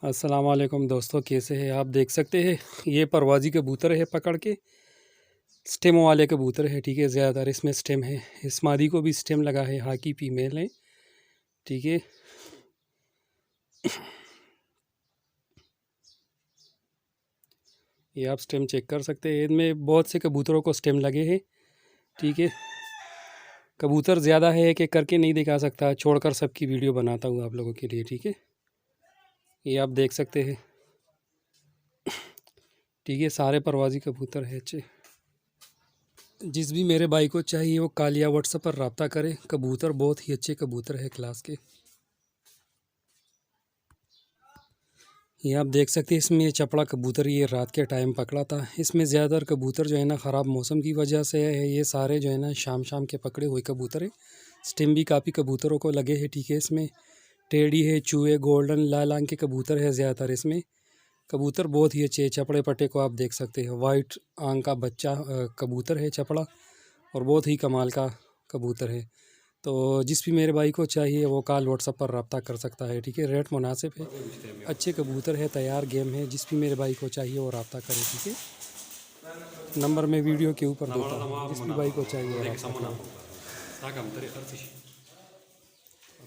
अस्सलाम वालेकुम दोस्तों, कैसे हैं आप? देख सकते हैं ये परवाजी कबूतर है, पकड़ के स्टेम वाले कबूतर है। ठीक है, ज़्यादातर इसमें स्टेम है। इस मादी को भी स्टेम लगा है, हाकी फीमेल है। ठीक है, ये आप स्टेम चेक कर सकते हैं। इनमें बहुत से कबूतरों को स्टेम लगे हैं। ठीक है, कबूतर ज़्यादा है कि करके नहीं दिखा सकता, छोड़कर सबकी वीडियो बनाता हूँ आप लोगों के लिए। ठीक है, ये आप देख सकते हैं। ठीक है, सारे परवाजी कबूतर है अच्छे। जिस भी मेरे भाई को चाहिए वो कालिया व्हाट्सएप पर रब्ता करे। कबूतर बहुत ही अच्छे कबूतर है क्लास के। ये आप देख सकते हैं, इसमें ये चपड़ा कबूतर ये रात के टाइम पकड़ा था। इसमें ज़्यादातर कबूतर जो है ना ख़राब मौसम की वजह से है, ये सारे जो है ना शाम शाम के पकड़े हुए कबूतर है। स्टिम भी काफ़ी कबूतरों को लगे हैं। ठीक है, इसमें टेढ़ी है, चूहे, गोल्डन, लाल आंख के कबूतर है ज़्यादातर इसमें। कबूतर बहुत ही अच्छे। चपड़े पट्टे को आप देख सकते हैं, वाइट आंख का बच्चा कबूतर है चपड़ा, और बहुत ही कमाल का कबूतर है। तो जिस भी मेरे भाई को चाहिए वो कॉल व्हाट्सएप पर रब्ता कर सकता है। ठीक है, रेट मुनासिब है, अच्छे कबूतर है, तैयार गेम है। जिस भी मेरे भाई को चाहिए वो रब्ता करे। ठीक है, नंबर मैं वीडियो के ऊपर देता हूँ, जिस भी भाई को चाहिए वो रब्ता करे।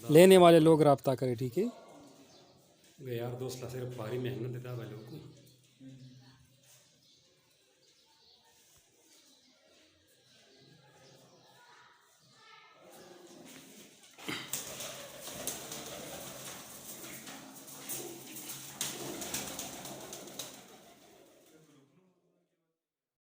लेने वाले लोग रब्ता करें। ठीक है यार, दोस्त सिर्फ भारी मेहनत देता है लोगों को।